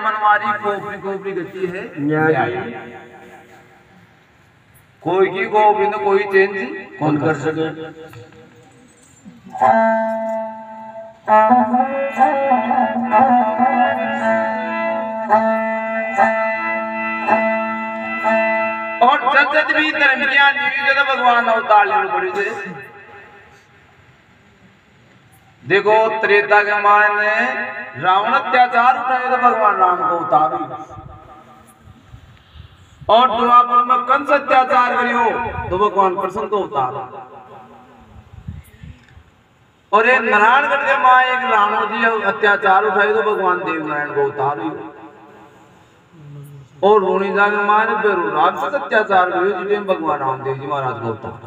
मनमारी खोपड़ी खोपड़ी गति है न्याय। कोई की खोपड़ी में कोई चेंज कौन कर सके। और जब भी धर्मिया नीति तो भगवान अवतार लेने पड़ी थे। देखो त्रेता के मान ने रावण अत्याचार उठाए तो भगवान राम को उतारो, और द्वापर में कंस अत्याचार करियो तो भगवान कृष्ण को उतारो, और ये नारायणगढ़ के माँ एक रावण जी अत्याचार उठाए तो भगवान देवनारायण को उतारो, और रोनिजा के माँ ने फिर राक्षस अत्याचार करियो जिसे भगवान रामदेव जी महाराज को उतारो।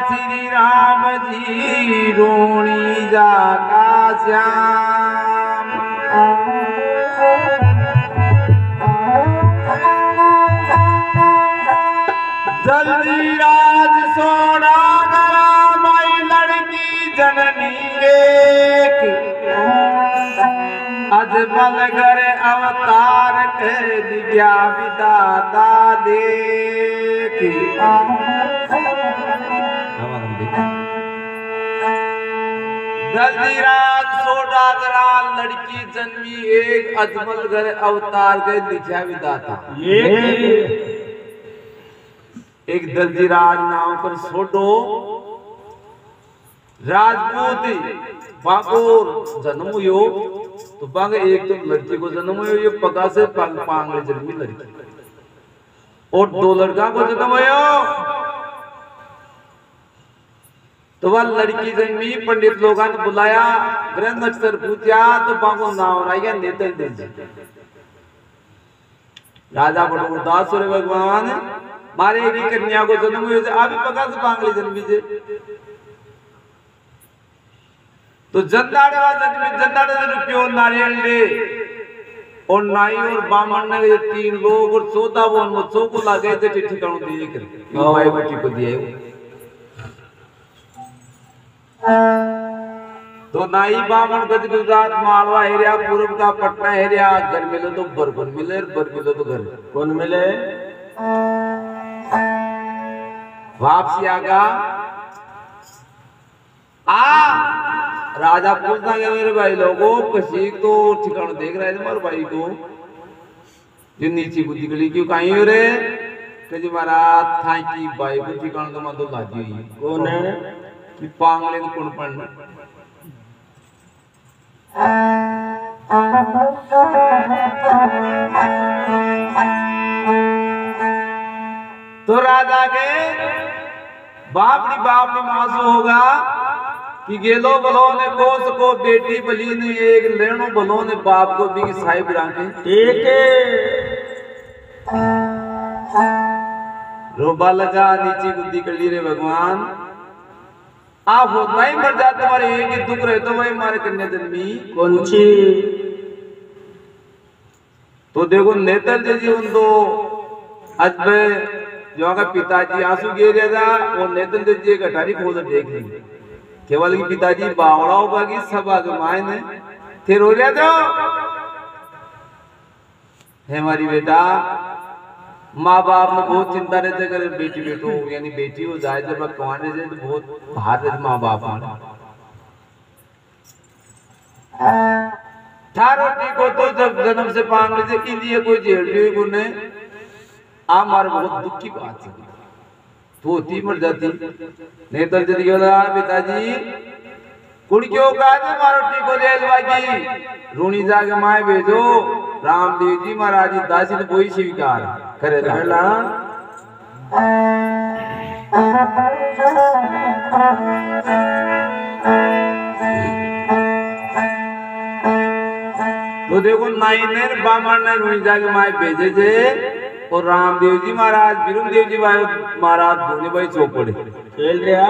श्री राम जी रोणी जा का श्याम, जल्दी राज सोना गरा माई लड़की जननी एक, अजमल घर अवतार के दिव्या विदाता देख। जल्दीराज सोडागरा लड़की जन्मी एक, अजमल घर अवतार के दिव्या विदाता एक। दलजीराज नाम पर सोडो राजपूत बागोर जन्म हुयो, तो बाग एक तो लड़की को जन्म हुयो, ये पगा से पांगले जन्मी लड़की, और दो लड़का को जन्म हुयो, तो वह लड़की जन्मी। पंडित लोगों ने बुलाया, ग्रंथ अक्षर पूछा, तो बागो नाम राया नेतल देजी। राजा बड़ो उदास हो भगवान मारे की कन्या को जन्म हुए, अभी पगा से पांगले जन्मी से, तो जनदाड़े रुपयो नारियल ले, और नाई और बामन ने 3 लोग और 14 वो चौको लागे थे चिट्ठी करो दिए कर भाई बेटी को दिए। तो नाई बामन गज गुजरात मालवा हेरिया, पूर्व का पटना हेरिया, घर मिले तो बर मिले, बर मिले तो घर कौन मिले। वापसी आगा राजा पूछना गया मेरे भाई लोगों कसी तो ठिकाना देख रहे थे हमारे भाई को जो नीचे बुद्धि गली क्यों कहीं हो रे कजी महाराज था की भाई को ठिकाना तो मत लाजी कौन है कि पांगले को कौन पढ़ना। तो राजा के बापड़ी मासू होगा कि गेलो बलो ने कोस को बेटी बली ने एक लेनो बलो ने बाप को भी साहिब राखे ठीक है। रोबा लगा नीचे बुद्धि कर ली रे भगवान आप होता ही मर जाते हमारे एक ही दुख रहे तो वही हमारे कन्या जन्मी कौन सी। तो देखो नेतल जी उन दो अजबे जो अगर पिताजी आंसू गिर था वो नेतल जी एक अठारी खोल देख लेंगे केवल की पिताजी बावड़ा होगा कि सब आगे माए ने फिर हो गया तो है हमारी बेटा माँ बाप ने बहुत चिंता रहते अगर बेटी बेटो यानी बेटी हो जाए जब कमाने जाए तो बहुत भार रहते माँ बाप रोटी को तो जब जन्म से पांग लीजिए कि लिए कोई झेल गुने आप हमारे बहुत दुख की बात है तो होती मर जाती नहीं तो जल्दी पिताजी कुड़कियों का मारोटी को जेल रूणी जाके माए भेजो रामदेव जी महाराज दासी ने कोई स्वीकार करे तो देखो नाइनर बामन ने रोई जाके माय भेजे जे और रामदेव जी महाराज वीरमदेव जी महाराज दोनों भाई चौपड़े खेल रहा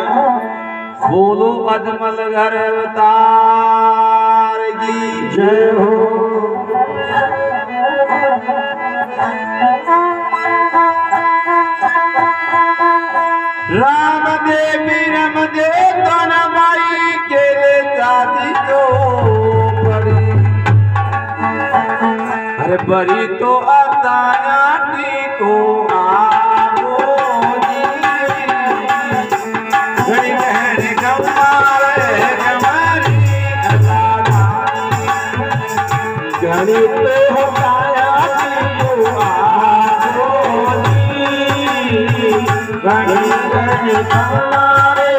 बोलो अजमल घर अवतार की जय हो। रामदेव वीरमदेव दोनों भाई के शादी तो अरे बड़ी तो अताया को आओ जी घड़ी कहने कमारे कमारी घड़ी तो अताया को आओ जी घड़ी कहने कमारे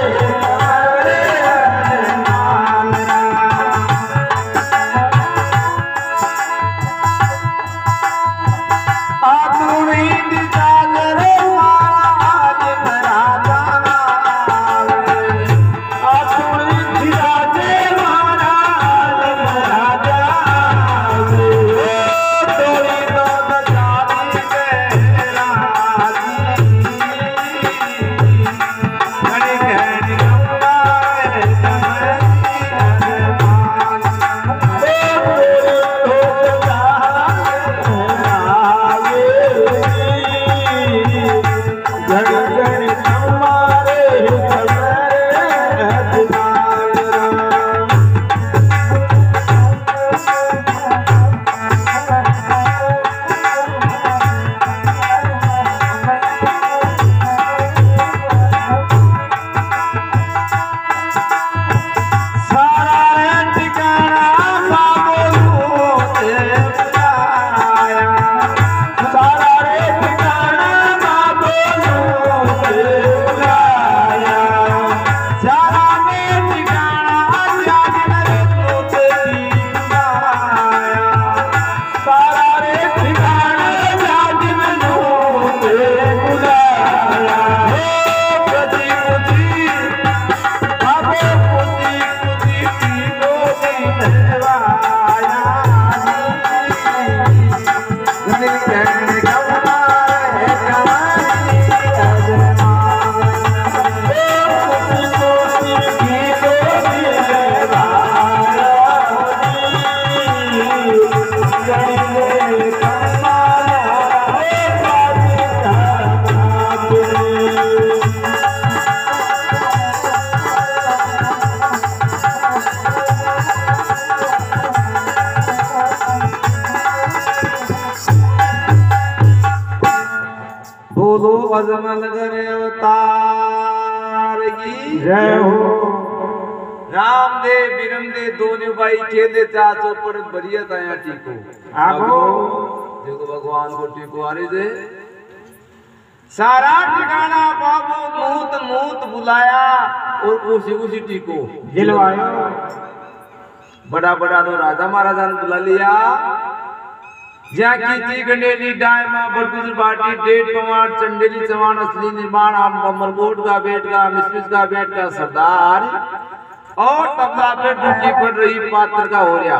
अजमल घर अवतार की जय हो। रामदेव वीरमदेव दोनों भाई केले चाचो पर बढ़िया ताया टीको आगो देखो भगवान को टीको आ रही दे सारा ठिकाना बाबू मूत मूत बुलाया और उसी उसी टीको दिलवाया। बड़ा बड़ा तो राजा महाराजा ने बुला लिया जहाँ की गंडेली डायमा बरकुल बाटी डेढ़ पवार चंडेली चवान असली निर्माण मरगोट का बेट का मिसमिस का बेट का सरदार और तबला पे ड्यूटी पड़ रही पात्र का हो रहा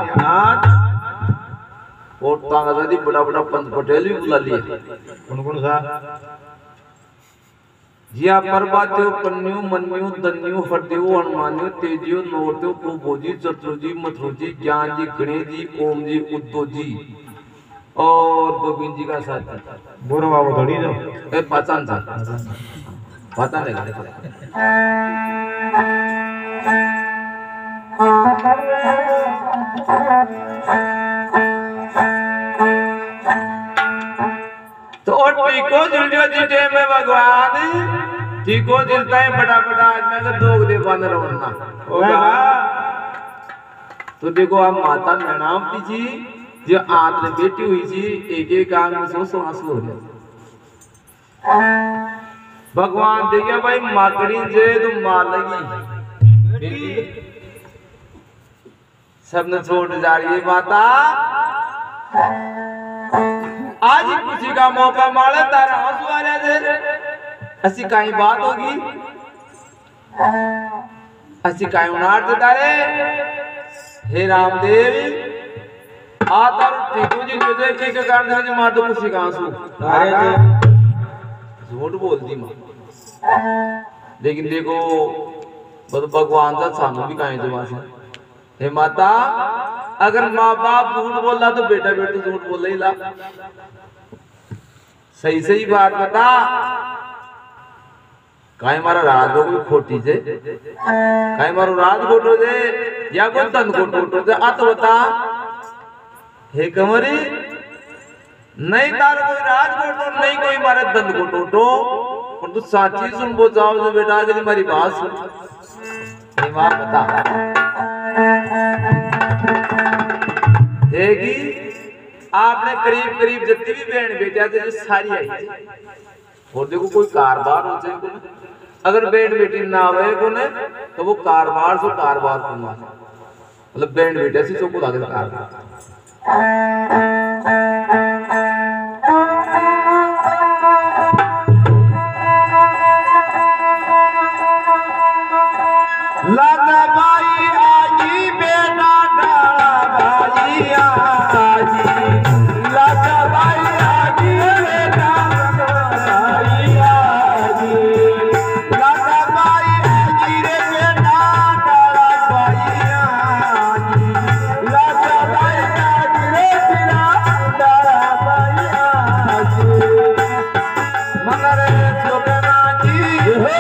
और तांगादी बड़ा बड़ा पंत पटेल भी बुला लिया। कौन सा जिया परबात्यो पन्नियो मन्नियो दन्नियो हरदेव हनुमानियो तेजियो नौरदेव प्रभोजी चतुर्जी मथुरजी ज्ञान जी गणेश जी ओम जी उद्धव जी और गोविंद जी का साथ बोरो बाबू थोड़ी जो ए पहचान था पता नहीं तो टीको जुलियो जीते में भगवान टीको जिलता है बड़ा बड़ा आदमी का दोग दे बांधर वरना होगा। तो देखो आप माता मैनावती जी जो आंत में बैठी हुई थी एक एक आंख में सो आंसू हो रहे भगवान देखिए भाई माकड़ी जे तो मार लगी सबने छोड़ जा रही है माता आज खुशी का मौका मारे तारा आंसू आ जाए ऐसी काई बात होगी, ऐसी काई उनार देता रे। हे रामदेव आता टीकू जी जो दे के कारण दे मार दो खुशी कहां सु। अरे झूठ बोल दी मां, लेकिन देखो बद भगवान का सानू भी काई जवा से। हे माता अगर माँ बाप झूठ बोला तो बेटा बेटा झूठ बोल ही ला। सही सही बात बता, काई मारा राज कोई खोटी से, काई मारो राज खोटो से या कोई तन खोटो से आ तो बता। हे कमरी नहीं तार कोई राज खोटो नहीं कोई मारे दंड खोटो, पर तू साची सुन बो जाओ तो बेटा आज मेरी बात सुन। हे मां बता देगी आपने करीब करीब जितनी भी बहन बेटिया थे सारी आई। और देखो कोई कारबार हो जाए, अगर बहन बेटी ना आवे को ने तो वो कारबार से कारबार करना, मतलब बहन बेटिया से तो को आगे कारबार। लागा भाई आजी बेटा डाला भाई आजी, लागा भाई आजी बेटा भाई आजी, लागा भाई आजी रे बेटा डाला भाई आजी, लागा भाई आजी रे बिना डाला भाई आजी। मगर सुगना जी हो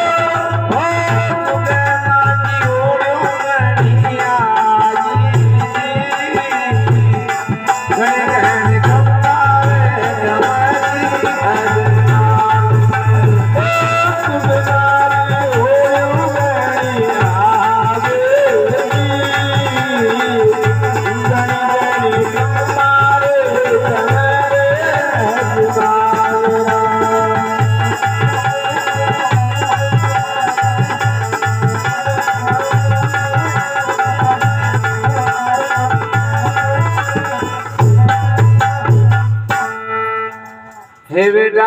हे बेटा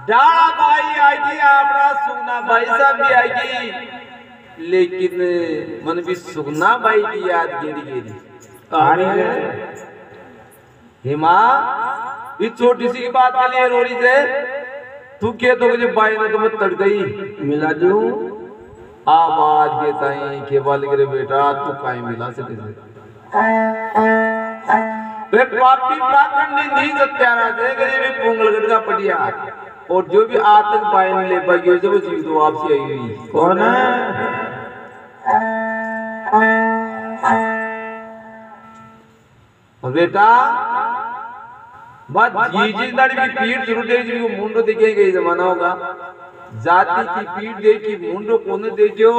डाला भाई आएगी आपका सुगना भाई साहब भी आएगी, लेकिन मन भी सुगना भाई की याद गेरी गेरी। हे मां इस छोटी सी की बात के लिए रो रही थे, तू क्या तो मुझे भाई ने तुम्हें तड़ गई मिला जो आवाज के ताई के वाले के बेटा तू काई मिला से वे पापी पाखंडी नहीं सत्यारा दे गरीबी पोंगलगढ़ का पटिया। और जो भी आतंक पाए ले पाएगी जो जीवित वापसी आई हुई कौन है? और बेटा बात जी दाड़ी की पीठ जरूर देखी वो मुंडो दिखेगा ये जमाना होगा, जाति की पीठ देखी मुंडो कौन देखो।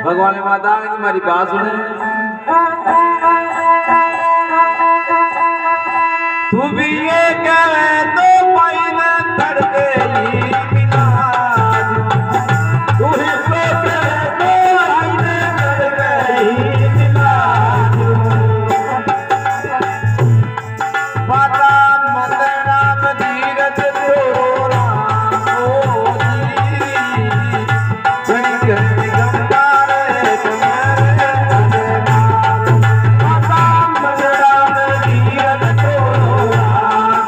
भगवान माता तुम्हारी बात सुने, तू भी ये कहे तो पाई न तड़ गई बिना, तू ही तो कहे तो आई न तड़ गई बिना। माता मंदना धीरज तोरा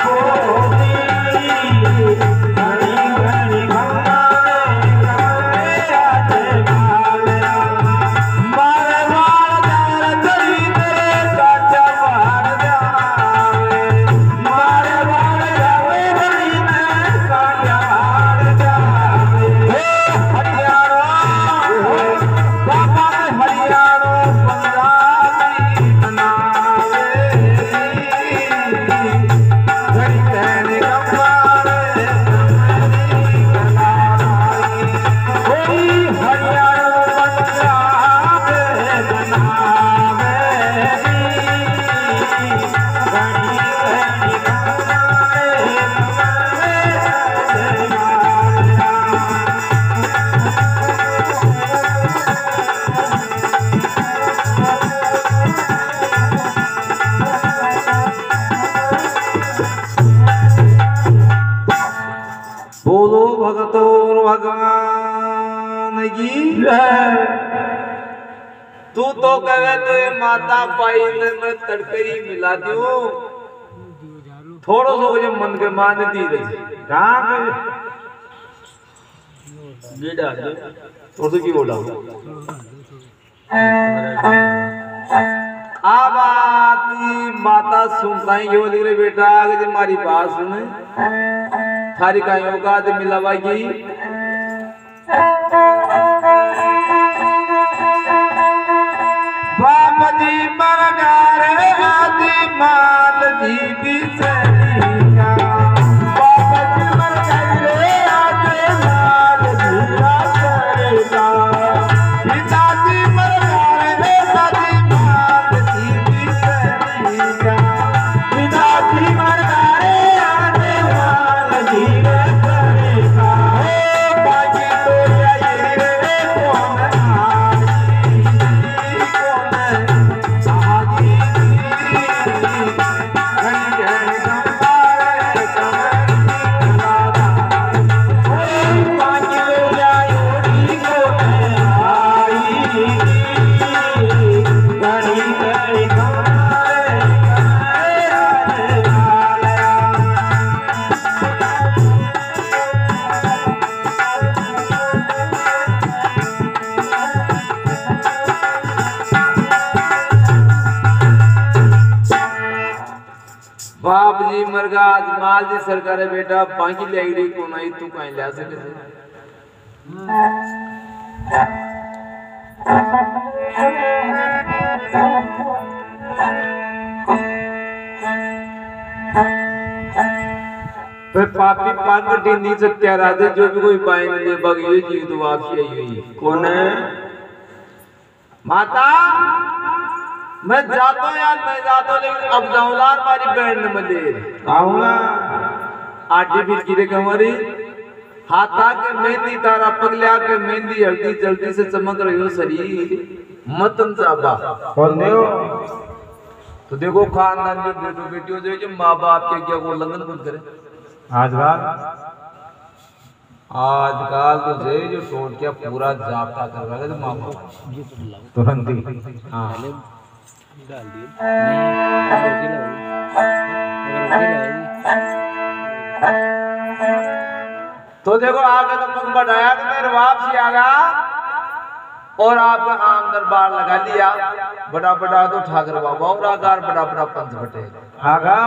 Oh की तू तो कहे तो ये माता पाई ने मैं तड़करी मिला दूं थोड़ो सो जो मन के मान दी रही कहां बेटा तो की बोला आबाती माता सुनता ही यो दिले बेटा आगे मारी बात सुने थारी का योगा दे मिलावागी बाप जी मरगारे आदि माल जी भी सरिया बाप जी मरगारे आदि माल जी सरिया पिताजी मरगारे आदि माल जी भी सरिया पिताजी मरगारे आदि माल जी सरिया बाकी तो यही रे कौन बाप जी मरगा माल जी सरकार है बेटा बाकी लेगड़ी को नहीं तू कहीं ले सके पे पापी पागटी नी सत्या राधे जो भी कोई पाए नहीं बग ये जीव तो वापसी आई हुई कौन है माता मैं जाता यार मैं जाता लेकिन अब जाऊंगा हमारी बहन ने मले आऊंगा आटी भी गिरे कमरी हाथा के मेहंदी तारा पगलिया के मेहंदी हल्दी जल्दी से चमक रही हो शरीर मतन साबा कौन दे तो देखो खानदान जो बेटो बेटियों जो माँ बाप के क्या को उल्लंघन कौन करे आजकल तो जो टोट क्या पूरा जाप्ता कर रहा है तो माँ बाप तुरंत ही हाँ डाल दिए तो देखो आगे तो पग बढ़ाया कि मेरे वापसी आ गया और आपका आम दरबार लगा लिया बड़ा बड़ा तो ठाकर बाबा और आगार बड़ा बड़ा पंच बटे आगा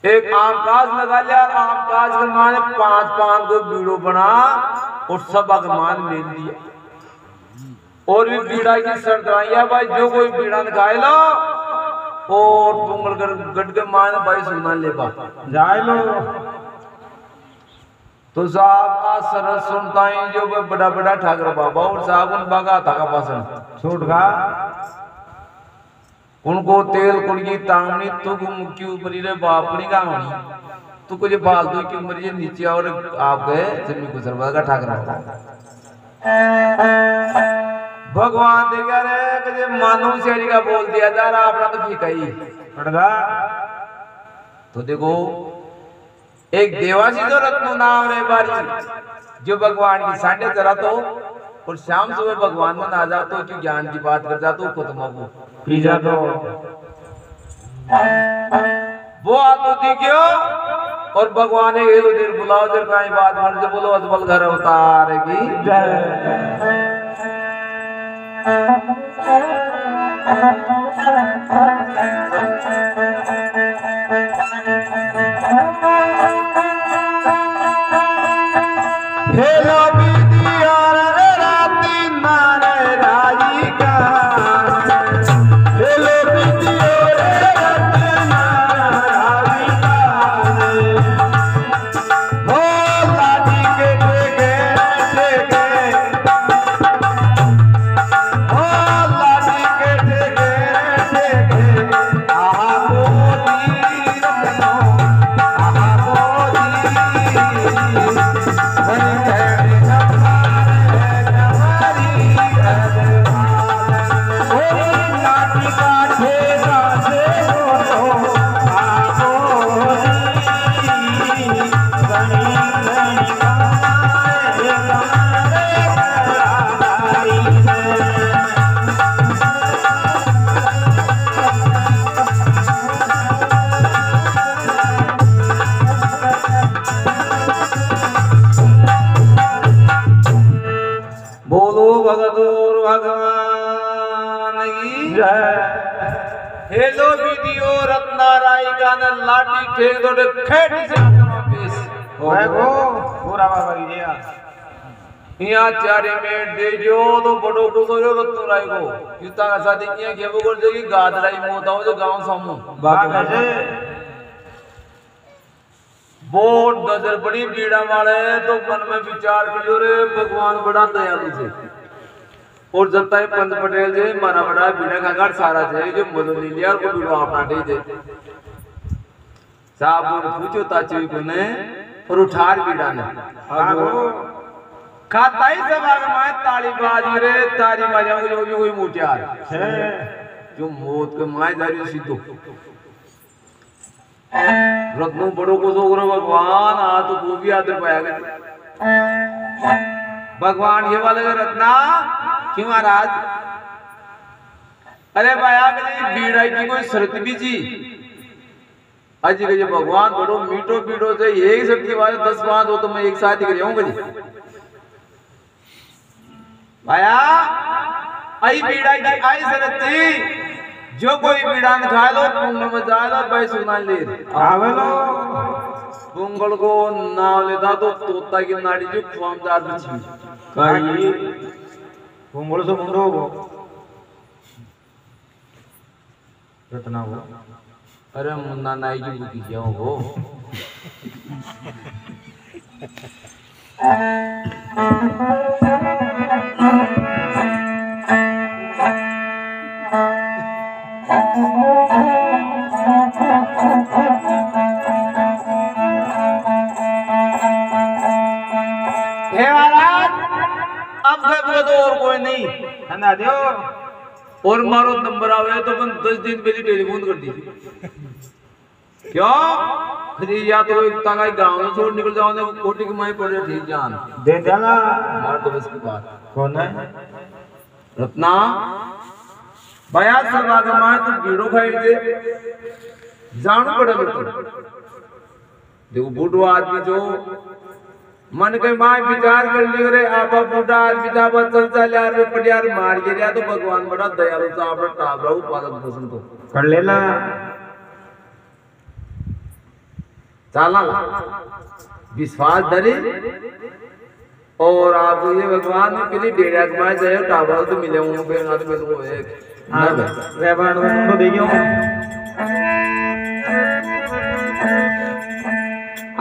एक आम काज लगा लिया आम काज के माने 5-5 को बीड़ो बना और सब अगमान मिल दिया और भी बीड़ा की सरदाइया भाई जो कोई बीड़ा निकाल लो और तुंगल कर गट के मान भाई सुना ले बा जाए लो तो साहब का सरस सुनता ही जो बड़ा बड़ा ठाकर बाबा और साहब उन बागा था का पासन छूट गा उनको तेल कुड़गी तांगनी तो मुक्की ऊपर रे बापनी का होनी तो कुछ फालतू की उम्र ये नीचे और आप गए जमीन को सरवा का ठाकर भगवान देखा रे कि मानव शैली का बोल दिया जा रहा अपना तो फीका ही पड़गा तो देखो एक देवासी जो रत्नो नाम रे बारी जो भगवान की सांडे करा तो और शाम सुबह भगवान में आ जातो जो ज्ञान की बात कर जातो को तुमको पी जातो वो आतो दिखियो और भगवान ने एक देर बुलाओ जर काई बात मन से बोलो अजबल घर उतारेगी जय हेलो बिदिया रे राती मारे राजी का हेलो बिदिया रे राती मारे राजी का हो लाडी के ठेके हो लाडी के ठेके की हेलो वीडियो रत्नाराई का न लाठी ठेक दो खेड़ी से पेश होएगो पूरा बाबा की जिया यहाँ चारे में दे जो तो बड़ो को तो रत्नाराई को इतना का शादी किया के वो कर देगी गादराई मोता हो जो गांव सामू बात कैसे बहुत नजर बड़ी पीड़ा वाले तो मन में विचार करियो रे भगवान बड़ा दयालु से और जब तक पंत पटेल जे मारा बड़ा बीड़ा खाकर सारा जे जो मदन लिया और को बीड़ा अपना दे जे साहब ने पूछो ताची को ने और उठार बीड़ा ने खाताई सभा में ताली बाजी रे तारी बाजा को जो भी कोई मुटियार जो मौत के माय दारी सीधो रत्नों बड़ों को तो भगवान आ तो वो भी आदर पाया गया भगवान ये वाले रत्ना क्यों महाराज अरे भाया मेरी बीड़ा की कोई शर्त भी जी अजी के भगवान बड़ो मीठो पीठो से एक शक्ति वाले 10 बात हो तो मैं एक साथ ही कर जाऊंगा जी भाया आई बीड़ा की आई शर्त थी जो कोई बीड़ा खा लो पुंगल में जा लो भाई सुना ले आवे लो पुंगल को नाव लेता तो तोता की नाड़ी जो खुआमदार बची काई पुंगल से मुंडो हो रत्ना हो अरे मुन्ना नाई की बुकी जाओ हो हे महाराज अब तो और कोई नहीं है ना दियो और मारो नंबर आवे तो अपन 10 दिन पहले टेलीफोन कर दी क्यों खरी या तो एक तांगा गांव में छोड़ निकल जाओ ना कोटी की माई पड़े ठीक जान दे देना मार तो बस की बात कौन है रत्ना भया सभा का मां तो बीड़ो खाई दे जान पड़े बिल्कुल देखो बूढ़ो आदमी जो मन के मां विचार कर लियो रे आपा बूढ़ा आदमी जाबा चल चल यार रे पड़ियार मार के जा तो भगवान बड़ा दयालु सा आपड़ा टाबरा पालन पोषण तो कर लेना चाला विश्वास धरे और आप ये भगवान ने पहले डेढ़ कमाए जाए टाबरा तो मिले हूं पे ना तो मेरे को एक हां रेबान को देखियो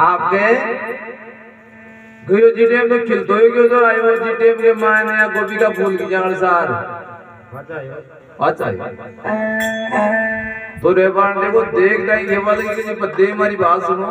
आपके गयो जी टेम तो खिलतो ही क्यों तो आयो जी टेम के माने या गोभी का फूल की जांगल सार अच्छा तो रेबान देखो देखता ही ये वाले की पत्ते हमारी बात सुनो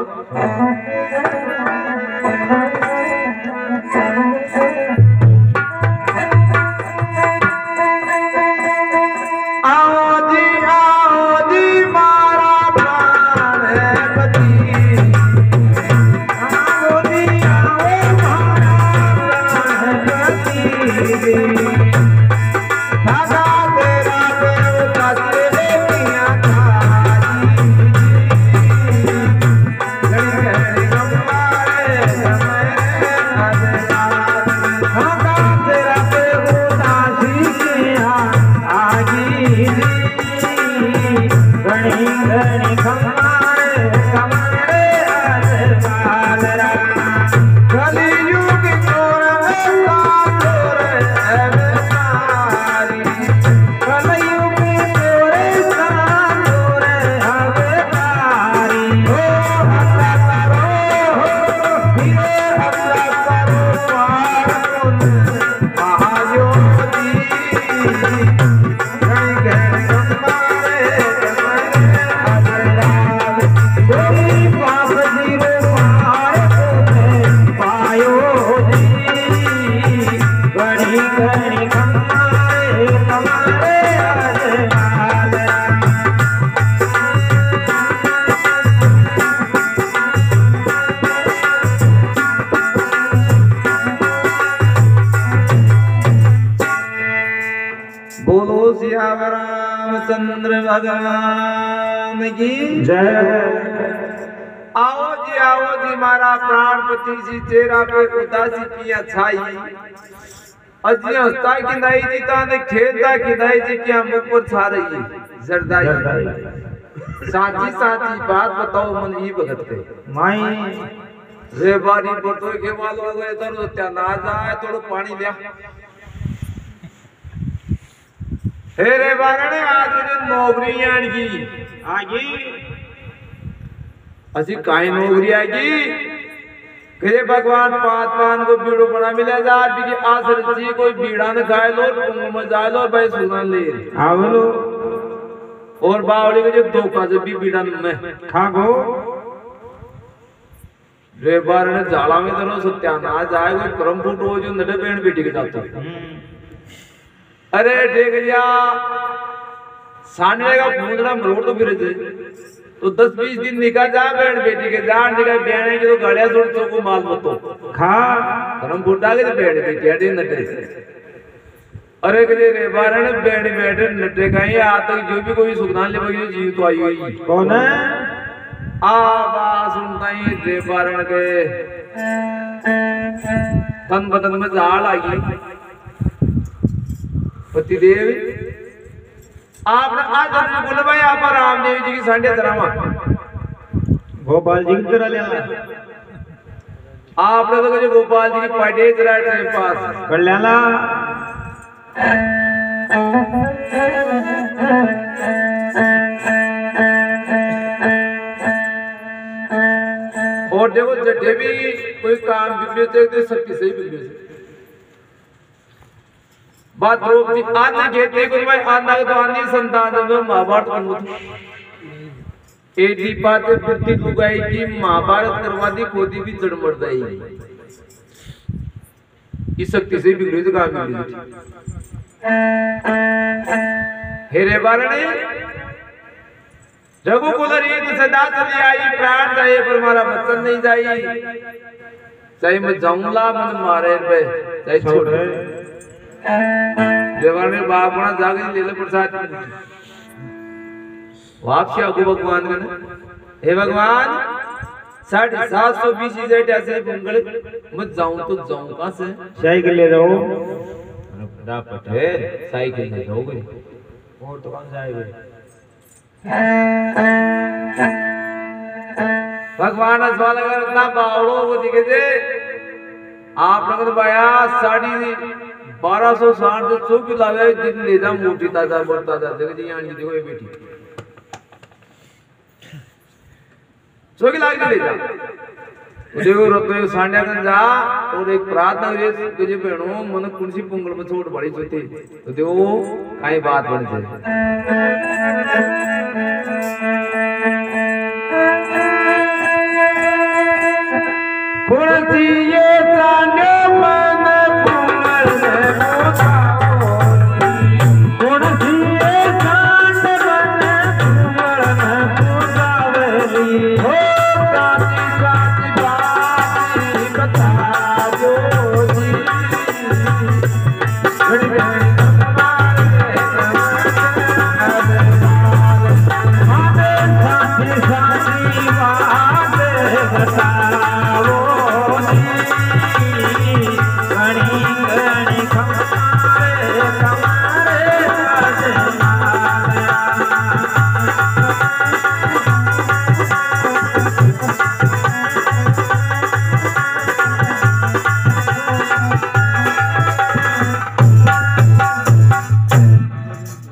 रामचंद्र भगवान की जय। आओ जी मारा प्राणपति जी तेरा पे उदासी की छाई अजी हंसता की नहीं जी ताने खेलता की नहीं जी क्या मुंह पर छा रही है जरदाई साची साची बात बताओ मन ही भगत के माई रे बारी पर तो के मालूम हो गए तो त्या ना जाए थोड़ा पानी ले हे रे बारणे आज मुझे नौकरी आएगी आगी असी काई नौकरी आएगी कि भगवान पांच को बीड़ो बना मिले जा बिकी आसर जी कोई बीड़ा न खाए लो पुंग में जाए लो भाई सुना ले आवलो और बावली के जो धोखा से भी बीड़ा में खागो रे बारणे जाला में तो सत्यानाश जाए कोई करम फूट हो जो नटे पेड़ बेटी के जाता अरे देख लिया सामने का भूंदड़ा मरोड़ तो फिर तो 10-20 दिन निकाल जा बहन बेटी के जान निकाल बहने की तो गाड़ियां छोड़ तो को माल मतो खा करम फूटा के बहन बेटी अड़े नटे अरे के रे बारणे बहन बैठे नटे कहीं आ तक जो भी कोई सुखदान ले बगी जीव तो आई हुई कौन है आवाज सुनता ही रे बारण के तन बदन में झाड़ आई पतिदेव आपने आज बोले भाई आप रामदेव जी की संडे दरामा गोपाल जी की तरह लेना आपने तो कहे गोपाल जी की पार्टी जरा टाइम पास कर लेना और देखो जटे भी कोई काम बिगड़े तो सबकी सही बिगड़े बात द्रौपदी आने कहते कुछ भाई आना तो आनी संतान में महाभारत बनू एडी बात बुद्धि लुगाई की महाभारत करवा दी खोदी भी जड़ मर जाएगी इस शक्ति से बिगड़े तो काम बिगड़े हेरे बारणे रघुकुल रीत सदा चली आई प्राण जाए पर मारा वचन नहीं जाई चाहे मैं जाऊंगा मन मारे पे चाहे छोड़ देवान में बाप ना जागे ले ले प्रसाद वापसी आगो भगवान ने हे भगवान 720 से ऐसे मंगल मत जाऊं तो जाऊं कहां से साइकिल ले जाओ साइकिल ले जाओगे और तो कौन जाएगा भगवान सवाल अगर इतना बावड़ो वो दिखे थे आप लोगों ने पाया 1260 से 100 किलो लावे दिन ले जा मोटी ताजा बढ़ता जा देखो जी यहाँ देखो ये बेटी 100 किलो ले जा देखो रतो सांडिया कर जा और एक प्रार्थना हो तुझे बहनों मन कुंसी पुंगल में छोड़ बड़ी चोती तो देखो काई बात बन जाए कुंसी ये सांडिया मन पुंगल में पोताओ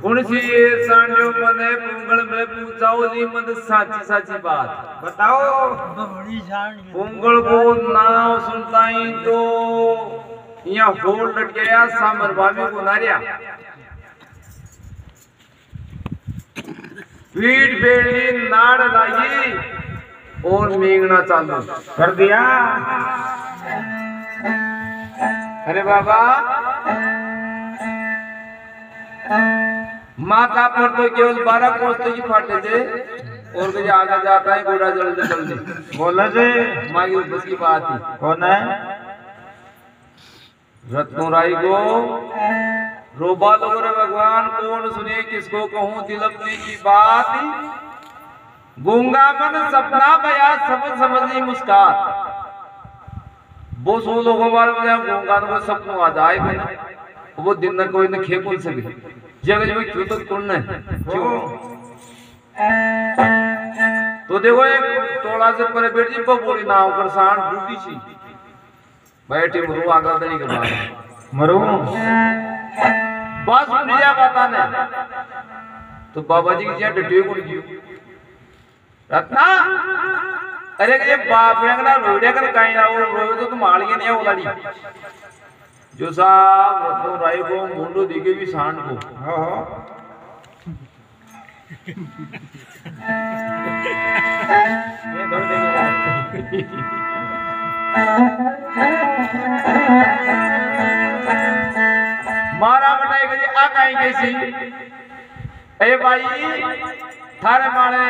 कुंसी ये सांडिया मन पुंगल में पोतावेली हो साची साची बात बताओ पुंगल को नाव सुनता ही तो यहाँ होल लट गया सामर भाभी को नारिया पीठ बेड़ी नाड़ लागी और मेंगना चालू कर दिया अरे बाबा माता पर तो केवल 12 कोस की फाटे थे और कुछ आगे जाता है घोड़ा जल्दी जल्दी बोला से मांगी बस की बात ही कौन है रत्नो राय को रोबा लोग रे भगवान कौन सुने किसको कहूँ दिल अपने की बात गूंगा मन सपना बया समझ समझ मुस्कान वो सो लोगों बारे में गान को सब आ जाए बना वो दिन न कोई न खे कौन सके जगह जो क्यों तो कौन है क्यों तो देखो एक टोला से परे बैठ जी बोली नाव कर सांड बूटी सी बैठी मरू आगा दड़ी के बाद मरू बस सुन लिया पता ने तो बाबा जी की डटियो कौन क्यों रत्ना अरे ये बाप रे ना रोड़े कर काई ना वो रोए तो तुम आलिए नहीं हो लड़ी जो साहब तो राय को मुंडो दिखे भी सांड को हां ये दौड़ देंगे मारा बताए कि आ काई कैसी ए भाई थारे मारे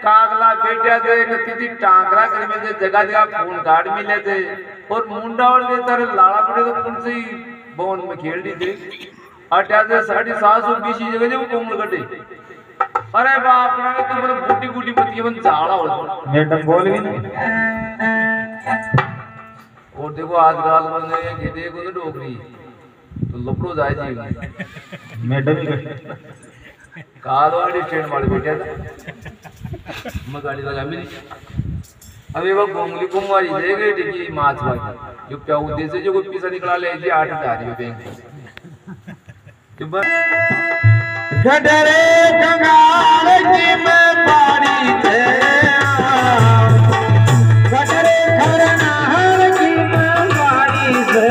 कागला बेटिया दे कति टांगरा कर में दे जगह जगह फूल गाड़ मिले थे और मुंडा और दे तारे लाड़ा पड़े तो कौन सी बोन में खेल दी थी अट्या से 720 जगह जो कोमल गड्ढे अरे बाप रे तो मतलब बूटी बूटी मत बन झाड़ा हो मैडम बोल भी नहीं और देखो आजकल बंदे ये देखो तो डोगरी तो लपड़ो जाए जी मैडम कालवाड़ी स्टैंड वाले बेटा मैं गाड़ी लगा मिली अभी वो गोंगली कुमारी दे गई टिकी माछ वाली जो क्या उद्देश्य जो कोई पैसा निकला ले जी 8,000 रुपए बैंक गडरे कंगाल की मैं बाड़ी थे गडरे खरनार की मैं बाड़ी थे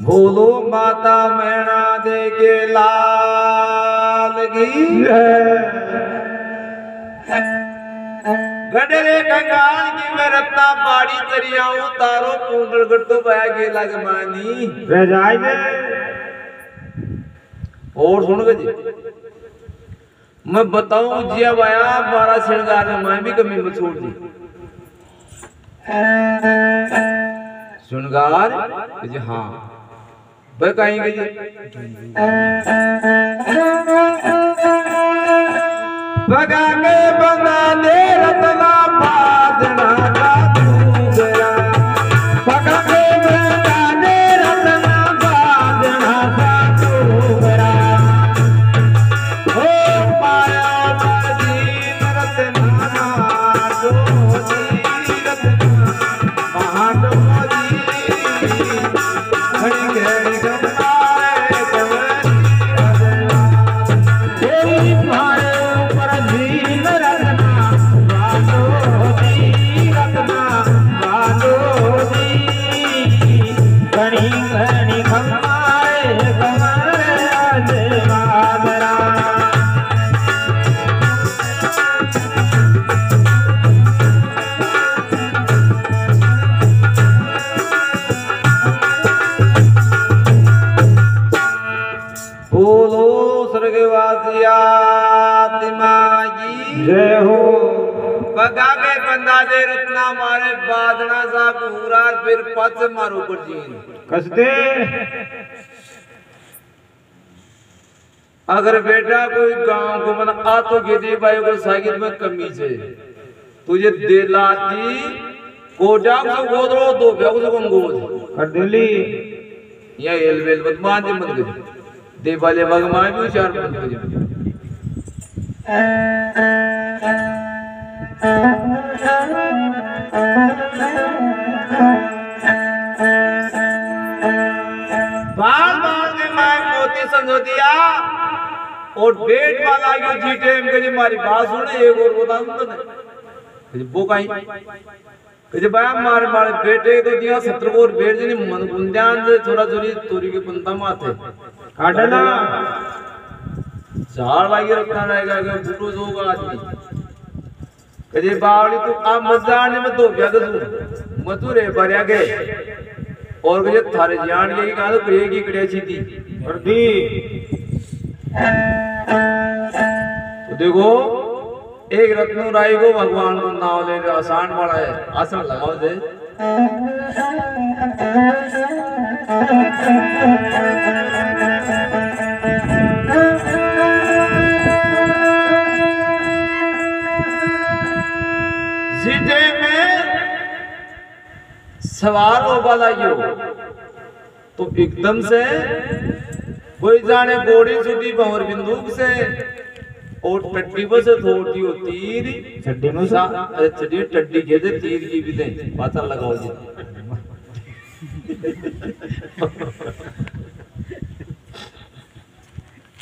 बोलो माता मैना दे के लाल की गडरे कंगाल की मैं रत्ना बाड़ी चरियाऊं तारो कुंडल गट्टो बया गेला के मानी रह जाए और सुन गए जी मैं बताऊं जिया बाया 12 श्रृंगार में मैं भी कमी मत छोड़ दी श्रृंगार जी हाँ वह कहेंगे जी भगा के बंदा दे रत्ना बादना का दूसरा भगा के बंदा दे रत्ना बादना का दूसरा ओ माया बाजी रत्ना दोजी रत्ना महादोजी घड़ी घड़ी बगा के बंदा दे रत्ना मारे बादना सा पूरा फिर पच मारो पर जीन कसदे अगर बेटा कोई गांव को मन आ तो गेदी भाई को सागिर में कमी से तुझे दिलाती कोटा को गोदरो दो बेगो को गोद कर दिली या एलवेल बदमान जी मत गए दे वाले भगवान भी चार मत गए बाल बाल के माय मोती समझो दिया और बेट वाला यो जीटे में कहीं मारी बात सुने एक और बता तो नहीं वो कहीं कहीं बाया मारे मारे बेटे तो दिया 17 को और बेट जनी मन गुंजान से थोड़ा जोरी तोरी के पंता माथे काटना झाड़ लागे रखना रहेगा कि बुटो होगा आदमी कहीं बावली तो आप मजाने में तो क्या करूं मधुरे भरिया के और कहीं थारे जान के कहा तो प्रिय की कड़े छी थी कर दी तो देखो एक रत्नो राय को भगवान को नाम ले आसान वाला है आसन लगाओ दे सीधे में सवार हो वाला यो तो एकदम से कोई जाने गोड़ी छुटी भंवर बिंदुक से और टट्टी बस थोड़ी हो तीर छड्डी में छड्डी टट्टी के दे तीर की भी दे पता लगाओ जी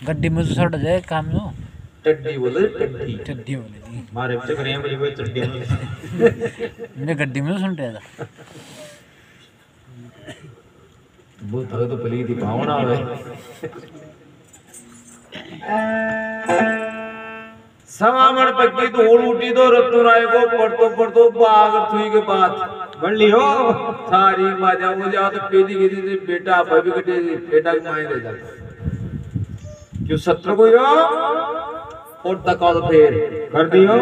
गड्डी में सड़ जाए काम नो टट्टी बोले टट्टी टड्डी बोले जी मारे बच्चे करें भाई कोई छड्डी में मैंने गड्डी में सुन रहा था वो थोड़ा तो पली थी पावना है समामण पक्की तो होड़ उठी तो रत्नो राय को पढ़तो बागर थुई के बाद बढ़ लियो सारी माजा हो जाओ तो पेदी गिरी से बेटा भाभी कटे बेटा की माए ले जाता क्यों 17 को यो और तका तो फिर कर दियो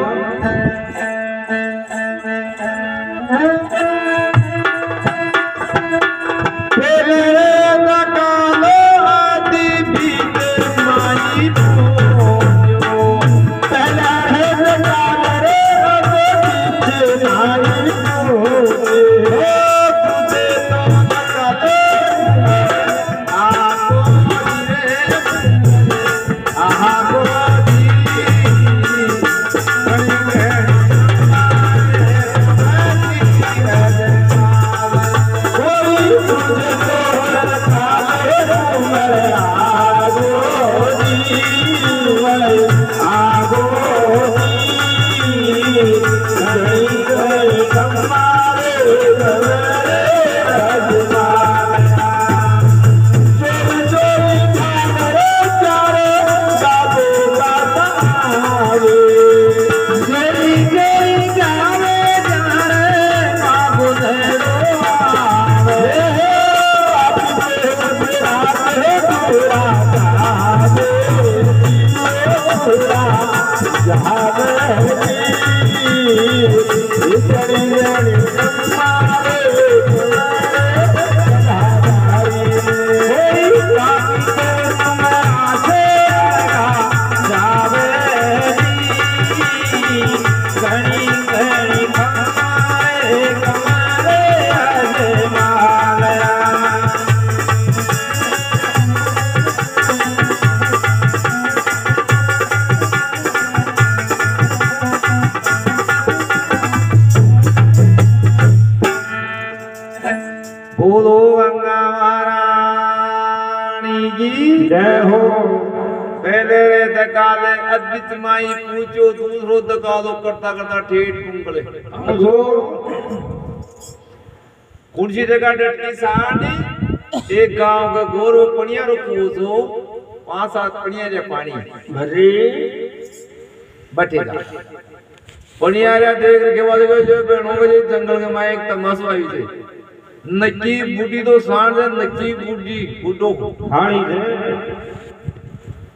बोलो गंगा महारानी की जय हो पहले रे दकाले अद्वित माई पूछो दूसरो दकालो करता करता ठेठ कुंकले कुर्सी जगह डटकी सानी एक गांव का गोरो पनिया रो पूछो 5-7 पनिया रे पानी भरी बटेगा पनिया रे देख रखे वाले को जो बहनों के जंगल के माय एक तमाशा आई थी नक्की बूटी तो सांड है नक्की बूटी बूटो हाड़ी दे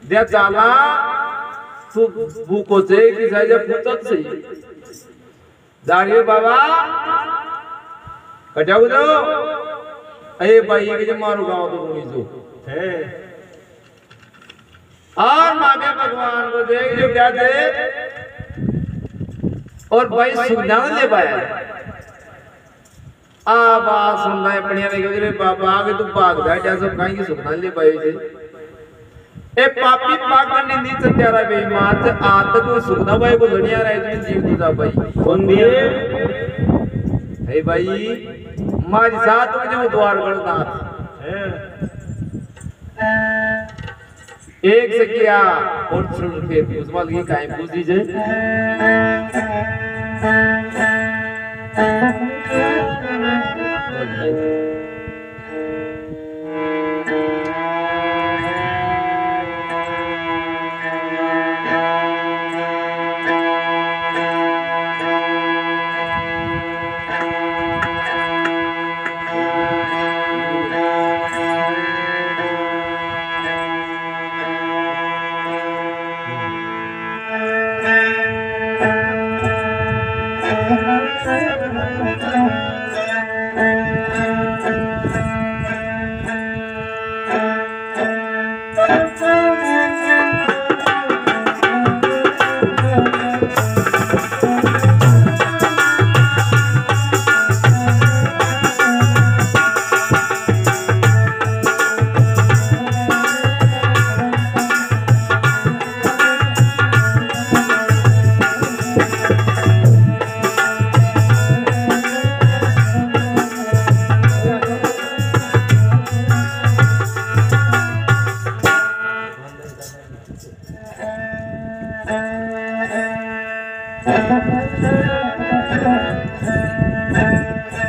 दे चाला तो भूको से कि साइज पूछत से दाढ़ियो बाबा कटाऊ दो अरे भाई के जो मारो गाँव तो बोली जो है और मांगे भगवान को देख जो क्या दे और भाई सुनना ले पाया आ बात सुनना है बढ़िया नहीं गुजरे बाबा आगे तू भाग जा क्या सब कहीं की सुनना ले पाए जे ए पापी पागल निंदी सत्यारा बेईमान से आज तक वो सुनना भाई को दुनिया रहे तुम जीव दूजा भाई कौन दिए हे भाई मारी साथ में जो द्वार करना है एक से किया और सुन फिर उस वाल की काहे पूछ दीजिए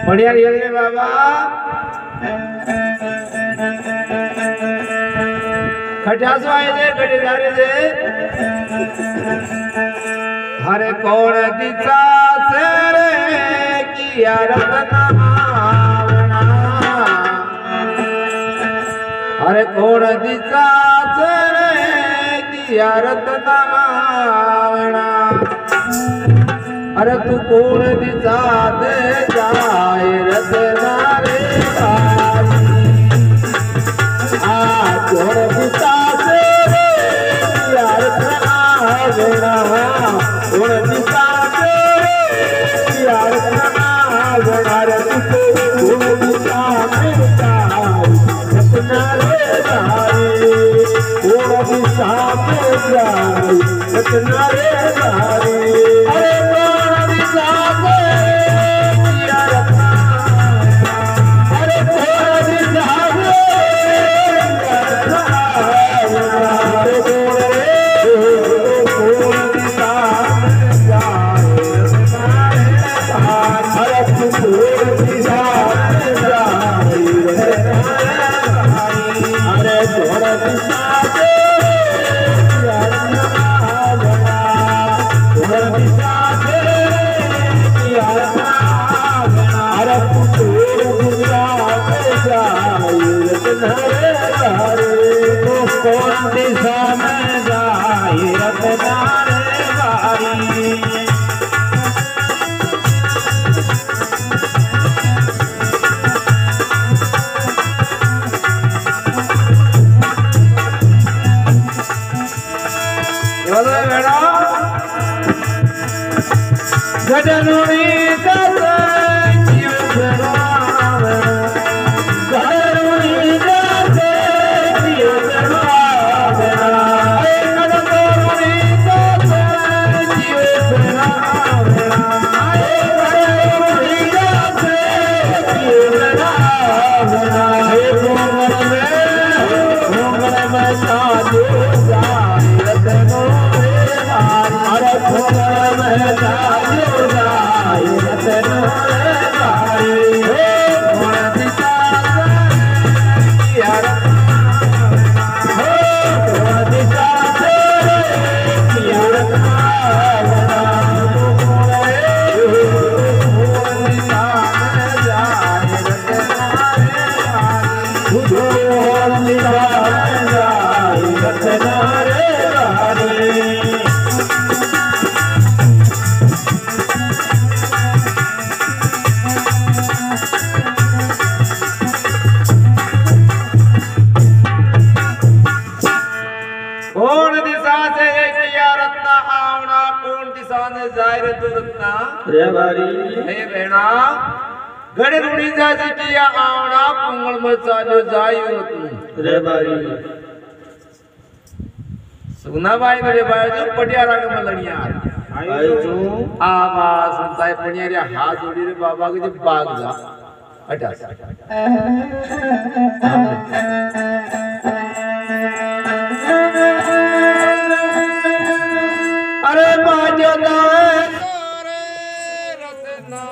बढ़िया रे बाबा खटास आए जे गड़े जारे जे हरे कोण दिशा से रे किया रतना हरे कोण दिशा से रे किया रतना अरे तू कोण दिशा दे जाए रतना रे आ कोण दिशा से रे यार रतना वेणा कोण दिशा से रे यार रतना वेणा रे तू कोण दिशा में जाए रतना रे कोण दिशा में जाए रतना रे अरे अरे कौन दिशा से किया रत्ना आवना कौन दिशा ने जाहिर तो रत्ना रे बारी हे बेना गड़े रूड़ी जासे किया आवना पुंगल मचालो जायो तू रे बारी सुना भाई मेरे भाई जो पटियाला के मलड़िया आई तू आवा संताय पनिया हाथ जोड़ी रे बाबा के जो बाग जा हटा अरे बाजदा रे रत्ना